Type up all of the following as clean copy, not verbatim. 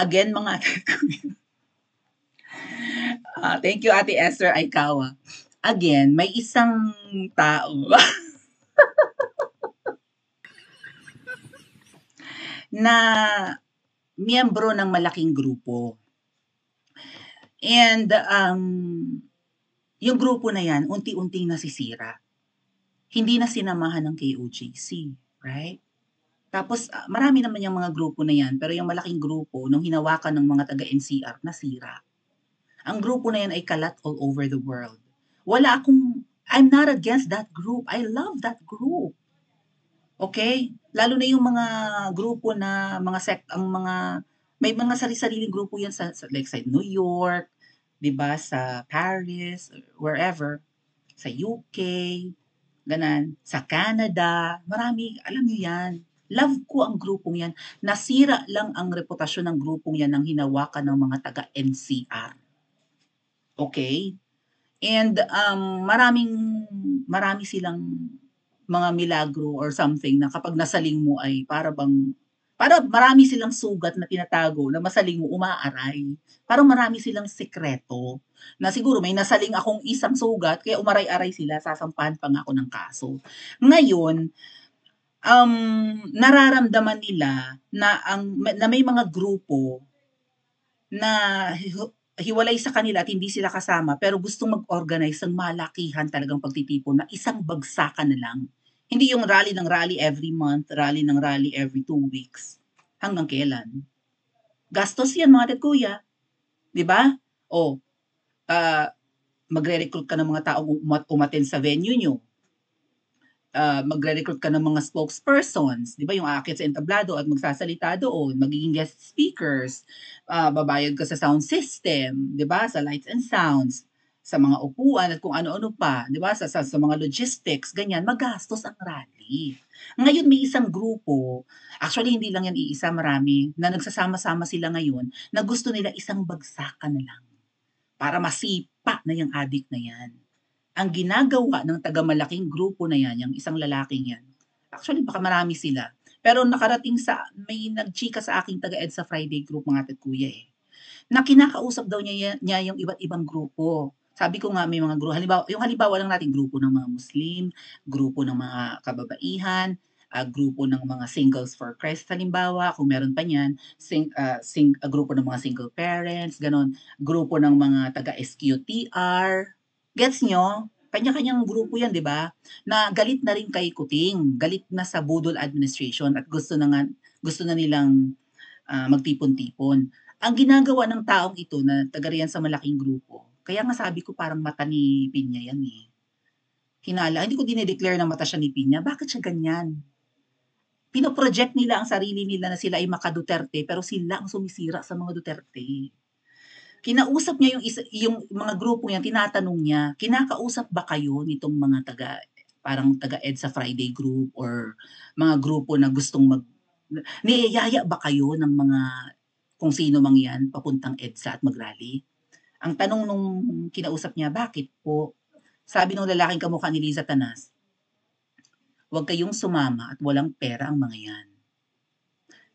Again, mga thank you, Ate Esther Aikawa. Again, may isang tao na miyembro ng malaking grupo. And yung grupo na yan, unti-unting nasisira. Hindi na sinamahan ng KOJC, right? Tapos marami naman yung mga grupo na yan, pero yung malaking grupo, nung hinawakan ng mga taga-NCR, nasira. Ang grupo na yan ay kalat all over the world. I'm not against that group. I love that group. Okay? Lalo na yung mga grupo na may mga sari-sariling grupo yan like sa New York, 'di ba, sa Paris, wherever, sa UK, ganan, sa Canada, marami, alam niyo yan. Love ko ang grupong yan. Nasira lang ang reputasyon ng grupong yan ng hinawakan ng mga taga-NCR. Okay? And marami silang mga milagro or something na kapag nasaling mo ay para marami silang sugat na tinatago na masaling mo umaaray. Parang marami silang sekreto na siguro may nasaling akong isang sugat kaya umaray-aray sila, sasampahan pa nga ako ng kaso. Ngayon, nararamdaman nila na may mga grupo na hiwalay sa kanila at hindi sila kasama pero gustong mag-organize ng malakihan talagang pagtitipon na isang bagsakan na lang. Hindi yung rally ng rally every month, rally ng rally every 2 weeks. Hanggang kailan? Gastos yan mga kuya. 'Di ba? O, magre-recruit ka ng mga tao umattend sa venue nyo. Magre-recruit ka ng mga spokespersons, 'di ba, yung aakyat sa entablado at magsasalita doon, magiging guest speakers, babayad ka sa sound system, 'di ba, sa lights and sounds, sa mga upuan at kung ano-ano pa, 'di ba, sa mga logistics, ganyan, magastos ang rally. Ngayon may isang grupo, actually hindi lang yan iisa, marami, na nagsasama-sama sila ngayon na gusto nila isang bagsakan na lang para masipa na yung adik na yan. Ang ginagawa ng taga-malaking grupo na yan, yung isang lalaking yan, actually baka marami sila, pero nakarating may nagchika sa aking taga-EDSA Friday group mga kuya na kinakausap daw niya yung iba't ibang grupo. Sabi ko nga may mga grupo, halimbawa lang natin grupo ng mga Muslim, grupo ng mga kababaihan, grupo ng mga singles for Christ halimbawa, kung meron pa niyan, grupo ng mga single parents, ganon, grupo ng mga taga-SQTR. Gets nyo? Kanya-kanyang grupo yan, di ba? Na galit na rin kay Kuting, galit na sa budol administration at gusto na nilang magtipon-tipon. Ang ginagawa ng taong ito na taga riyan sa malaking grupo, kaya nga sabi ko parang mata ni Pinya yan eh. Hindi ko dinedeclare na mata siya ni Pinya. Bakit siya ganyan? Pinoproject nila ang sarili nila na sila ay maka-Duterte pero sila ang sumisira sa mga Duterte. Kinausap niya yung mga grupo niya, tinatanong niya, kinakausap ba kayo nitong mga parang taga-EDSA Friday group or mga grupo na gustong niyayaya ba kayo ng mga kung sino mang yan papuntang EDSA at mag-rally? Ang tanong nung kinausap niya, bakit po? Sabi nung lalaking kamukha ni Liza Tanas, huwag kayong sumama at walang pera ang mga yan.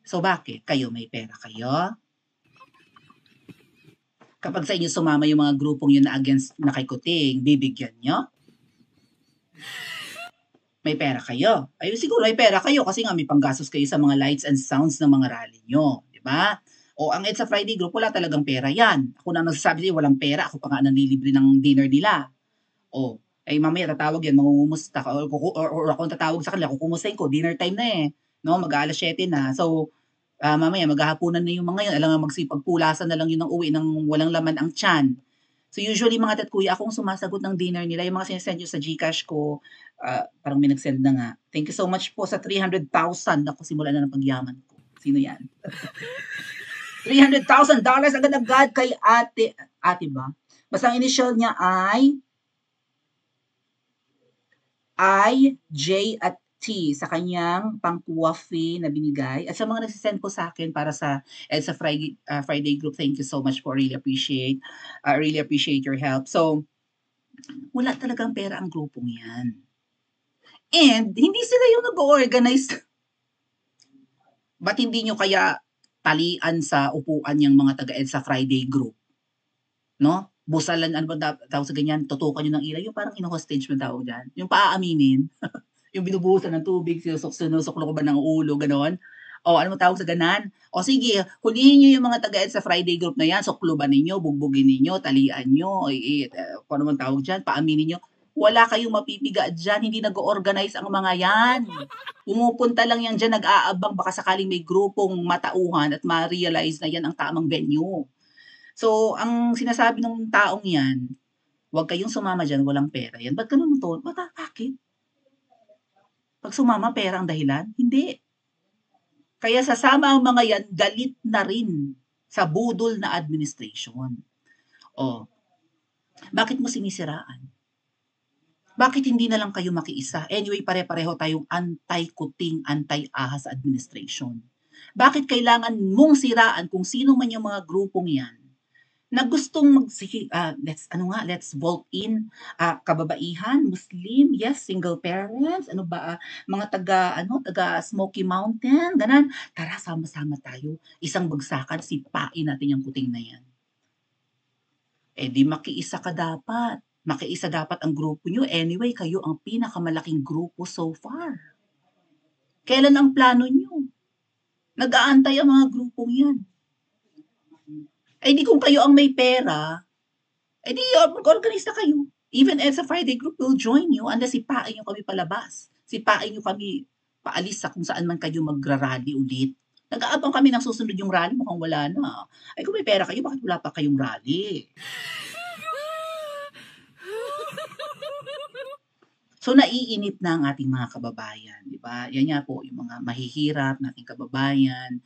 So bakit? Kayo may pera kayo? Kapag sa inyo sumama yung mga grupong yun na against na kay Kuting, bibigyan nyo? May pera kayo. Ay, siguro may pera kayo kasi nga may panggastos kayo sa mga lights and sounds ng mga rally nyo. Diba? O ang EDSA Friday group, wala talagang pera yan. Ako na nagsasabi sa'yo, walang pera. Ako pa nga nanlilibre ng dinner nila. O, ay mamaya tatawag yan, mangungumusta ka. Or ako tatawag sa kanila, kukumustahin ko, dinner time na eh. No, mag-aalas 7 na. So, mamaya maghahapunan na yung mga yun. Alam nga magsipagpulasan na lang yun ng uwi ng walang laman ang tiyan. So usually mga tatkuya, akong sumasagot ng dinner nila. Yung mga sinesend nyo sa Gcash ko, parang may nagsend na nga. Thank you so much po sa 300,000. Ako simula na ng pagyaman ko. Sino yan? $300,000 agad-agad kay ate. Ate ba? Basta ang initial niya ay I, J at T sa kanyang pang-coffee na binigay. At sa mga nagsisend po sa akin para sa EDSA Friday group, thank you so much po. Really appreciate your help. So, wala talagang pera ang grupong yan. And, hindi sila yung nag-organize. Ba't hindi nyo kaya talian sa upuan yang mga taga-EDSA Friday group, 'no? Busalan ano bang tawag sa ganyan, tutukan niyo ng ilaw, yung parang hino-hostage bang tawag diyan? Yung paaaminin, yung binubuhusan ng tubig, sinusuklo-suklo ko ba ng ulo, gano'n? O ano bang tawag sa ganan? O sige, hulihin niyo yung mga taga-EDSA Friday group na yan, sukloban ninyo, bugbugin ninyo, talian niyo, kung ano bang tawag diyan, paaminin niyo. Wala kayong mapipiga diyan, hindi nag-o-organize ang mga yan. Pumupunta lang yan diyan, nag-aabang baka sakaling may grupong matauhan at ma-realize na yan ang tamang venue. So, ang sinasabi ng taong yan, "Huwag kayong sumama diyan, walang pera yan." Ba't gano'n to? Bakit? 'Pag sumama pera ang dahilan? Hindi. Kaya sasama ang mga yan, galit na rin sa budol na administration. Oh, bakit mo sinisiraan? Bakit hindi na lang kayo makiisa? Anyway, pare-pareho tayong anti-kuting, anti-ahas administration. Bakit kailangan mong siraan kung sino man yung mga grupong yan na gustong let's vote in, kababaihan, Muslim, yes, single parents, mga taga Smoky Mountain, ganon. Tara, sama-sama tayo. Isang bagsakan, sipain natin yung kuting na yan. Di makiisa ka dapat. Makiisa dapat ang grupo nyo. Anyway, kayo ang pinakamalaking grupo so far. Kailan ang plano nyo? Nag-aantay ang mga grupong yan. Di kung kayo ang may pera, di mag-organize na kayo. Even as a Friday group will join you unless sipain nyo kami palabas. Sipain nyo kami paalis sa kung saan man kayo magra-rally ulit. Nag-aabang kami ng susunod yung rally, mukhang wala na. Kung may pera kayo, bakit wala pa kayong rally? So, naiinip na ang ating mga kababayan, di ba? Yan nga po, yung mga mahihirap nating kababayan.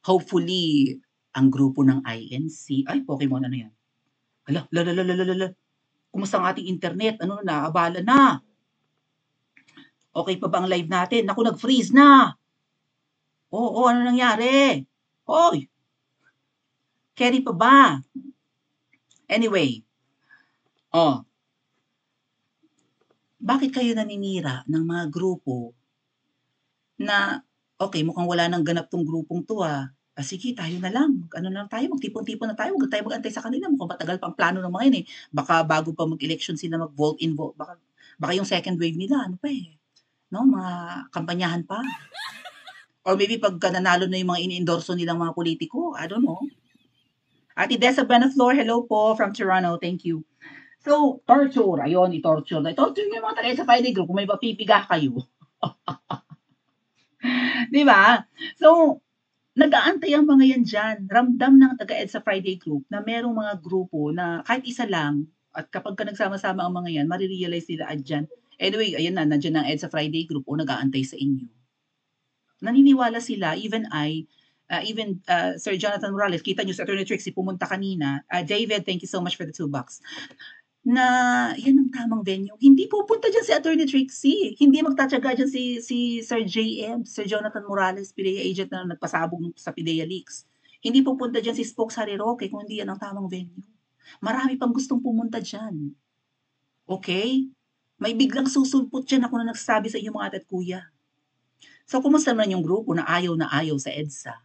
Hopefully, ang grupo ng INC, Pokemon, ano yan? Hala, kumusta ang ating internet? Abala na. Okay pa ba ang live natin? Naku, nag-freeze na. Oo, ano nangyari? Hoy! Carry pa ba? Anyway, bakit kayo naninira ng mga grupo na, okay, mukhang wala nang ganap tong grupong to, sige tayo na lang, magtipon-tipon na tayo, huwag tayo mag-antay sa kanila, mukhang matagal pang plano ng mga yun, baka bago pa mag-election sila mag-vote in, baka yung second wave nila, no, mga kampanyahan pa. Or maybe pagka nanalo na yung mga ini-endorso nilang mga politiko, I don't know. Ate Dessa Benaflor, hello po from Toronto, thank you. So, torture, ayun, i-torture yung mga taga sa Friday group kung may mapipiga kayo. Di ba? So, nag-aantay ang mga yan dyan. Ramdam ng taga-EDSA Friday group na merong mga grupo na kahit isa lang, at kapag ka nagsama-sama ang mga yan, marirealize nila dyan. Anyway, ayan na, nandiyan ang EDSA Friday group o nag-aantay sa inyo. Naniniwala sila, even Sir Jonathan Morales, kita nyo si Attorney Trixie pumunta kanina. David, thank you so much for the $2. Na yan ang tamang venue. Hindi pupunta dyan si Attorney Trixie. Hindi magtatyaga dyan si Sir JM, Sir Jonathan Morales, PIDEA agent na nagpasabog sa PIDEA leaks. Hindi pupunta dyan si Spokes Harry Roque kung hindi yan ang tamang venue. Marami pang gustong pumunta dyan. Okay? May biglang susulpot dyan ako na nagsasabi sa inyo mga ate at kuya. So, kumusta naman yung grupo na ayaw sa EDSA?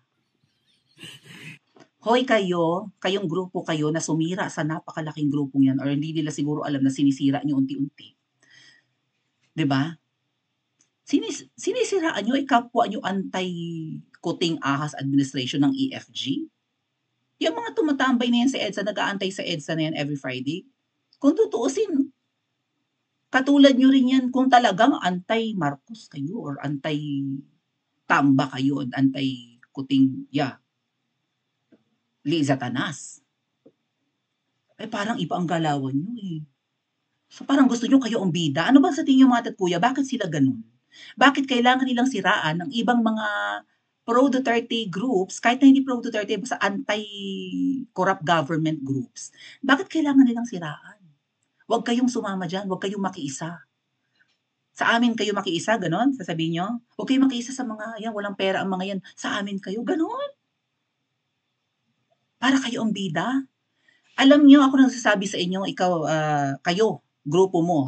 Hoy kayong grupo kayo na sumira sa napakalaking grupong yan or hindi nila siguro alam na sinisira nyo unti-unti. 'Di ba? Sinisiraan nyo, kapwa nyo anti-kuting ahas administration ng EFG. Yung mga tumatambay na yan sa EDSA, nag-aantay sa EDSA na yan every Friday. Kung tutuusin, katulad nyo rin yan kung talagang anti-Marcos kayo or anti-tamba kayo, anti-kuting, Liza Tanas. Parang iba ang galawan nyo So parang gusto nyo kayo ang bida. Ano ba sa tingin nyo mga tat kuya? Bakit sila ganun? Bakit kailangan nilang siraan ng ibang mga pro-Duterte groups, kahit na hindi pro-Duterte, basta anti-corrupt government groups? Bakit kailangan nilang siraan? Huwag kayong sumama dyan. Huwag kayong makiisa. Sa amin kayo makiisa, ganon? Sasabihin nyo? Huwag kayong makiisa sa mga yan. Walang pera ang mga yan. Sa amin kayo, ganon? Para kayo ang bida? Alam nyo, ako nagsasabi sa inyo, kayo, grupo mo,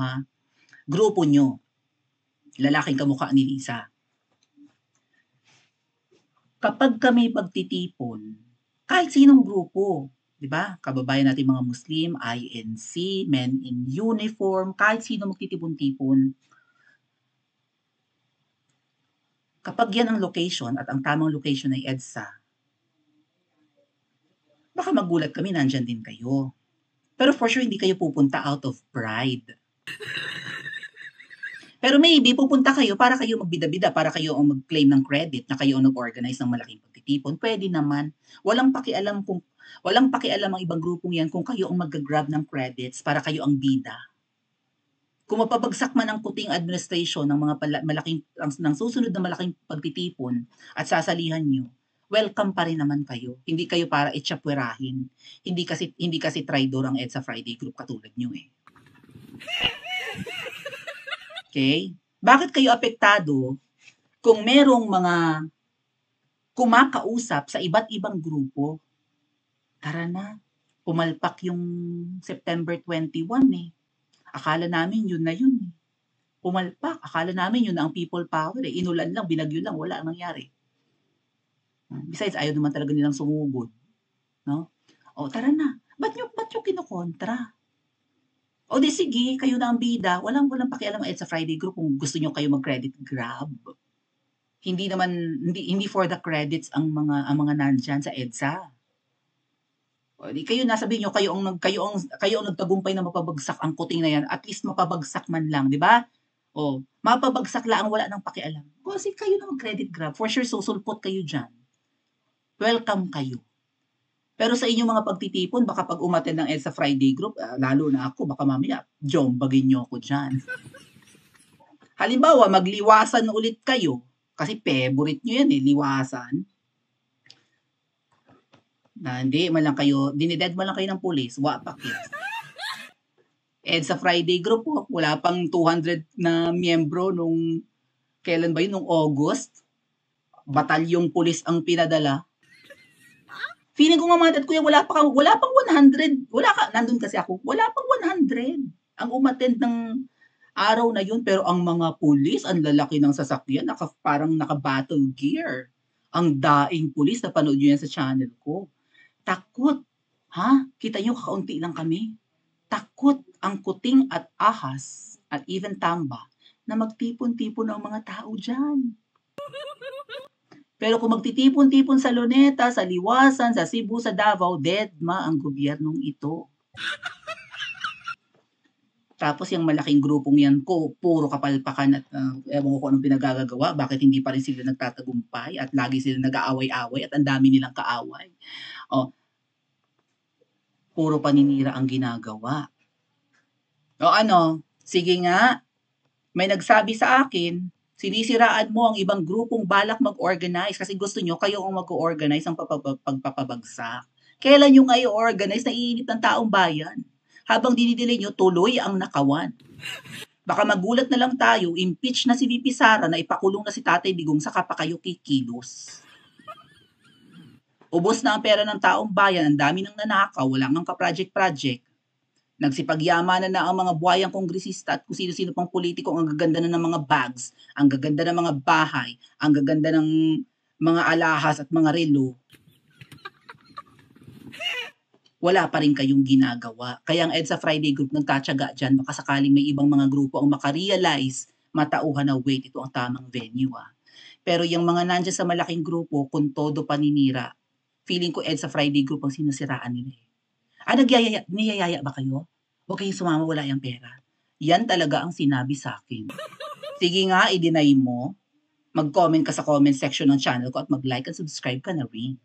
grupo nyo, lalaking kamukha ni Lisa. Kapag kami magtitipon, kahit sinong grupo, 'di ba? Kababayan nating mga Muslim, INC, Men in Uniform, kahit sino magtitipon-tipon. Kapag 'yan ang location at ang tamang location ay EDSA, baka magulat kami nandiyan din kayo. Pero for sure hindi kayo pupunta out of pride. Pero maybe pupunta kayo para kayo magbida-bida, para kayo ang mag-claim ng credit na kayo ang nag-organize ng malaking pagtitipon, pwede naman. Walang pakialam ang ibang grupong 'yan kung kayo ang magga-grab ng credits para kayo ang bida. Kung mapabagsak man ang puting administration ng mga malaking ng susunod na malaking pagtitipon at sasalihan niyo, welcome pa rin naman kayo. Hindi kayo para itsapwerahin. Hindi kasi traidor ang EDSA Friday Group katulad niyo eh. Okay? Bakit kayo apektado kung merong mga kumakausap sa iba't ibang grupo? Tara na, pumalpak yung September 21 eh. Akala namin yun na yun eh. Pumalpak, akala namin yun na ang people power eh. Inulan lang, binagyo lang, wala nangyari. Besides, ayaw naman talaga nilang sumugod. No? O tara na, ba't nyo kinokontra? O di sige, kayo na ang bida. Walang pakialam sa Friday Group kung gusto nyo kayo mag-credit grab. Hindi for the credits ang mga nandyan sa EDSA. O di kayo nasabihin nyo, kayo ang nagtagumpay na mapabagsak ang kuting na yan. At least mapabagsak man lang, di ba? O, mapabagsak lang, wala nang pakialam. Kasi kayo na mag-credit grab. For sure, susulpot kayo dyan. Welcome kayo. Pero sa inyong mga pagtitipon, baka pag umattend ng EDSA Friday Group, lalo na ako, baka mamaya, jombagin nyo ako dyan. Halimbawa, magliwasan ulit kayo, kasi favorite nyo yan eh, liwasan. Na hindi, dinided man lang kayo ng pulis, wapak yan. EDSA Friday Group po, wala pang 200 na miyembro nung, kailan ba yun, nung August? Batalyong pulis ang pinadala. Feeling ko mamatad kuya, wala pang 100. Nandun kasi ako, wala pang 100 ang umattend ng araw na yun. Pero ang mga pulis, ang lalaki ng sasakyan, parang naka-battle gear. Ang daing pulis, napanood nyo yan sa channel ko. Takot. Ha? Kita nyo, kakaunti lang kami. Takot ang kuting at ahas at even tamba na magtipon-tipon ang mga tao dyan. Pero kung magtitipon-tipon sa Luneta, sa Liwasan, sa Cebu, sa Davao, deadma ang gobyernong ito. Tapos yung malaking grupong yan puro kapalpakan at ewan ko kung anong pinagagagawa, bakit hindi pa rin sila nagtatagumpay at lagi sila nag-aaway-away at ang dami nilang kaaway. O, puro paninira ang ginagawa. O ano, sige nga, may nagsabi sa akin, sinisiraan mo ang ibang grupong balak mag-organize kasi gusto nyo kayo ang mag-organize ng pagpapabagsak. Kailan nyo ngayon organize? Naiinit ng taong bayan. Habang dinidelay nyo, tuloy ang nakawan. Baka magulat na lang tayo, impeach na si VP Sara na ipakulong na si Tatay Digong, saka pa kayo kikilos. Ubos na ang pera ng taong bayan, ang dami nang nanakaw, wala nang ka-project-project. Nagsipagyamanan na ang mga buhayang kongresista at kung sino-sino pang politiko ang gaganda na ng mga bags, ang gaganda ng mga bahay, ang gaganda ng mga alahas at mga relo. Wala pa rin kayong ginagawa. Kaya ang EDSA Friday Group nagtatyaga dyan, baka sakaling may ibang mga grupo ang makarealize, matauhan na wait, ito ang tamang venue Pero yung mga nandyan sa malaking grupo, kung todo paninira, feeling ko EDSA Friday Group ang sinusiraan nila eh. Niyayaya ba kayo? Huwag kayong sumama, wala yung pera. Yan talaga ang sinabi sa akin. Sige nga, i-deny mo. Mag-comment ka sa comment section ng channel ko at mag-like at subscribe ka na rin.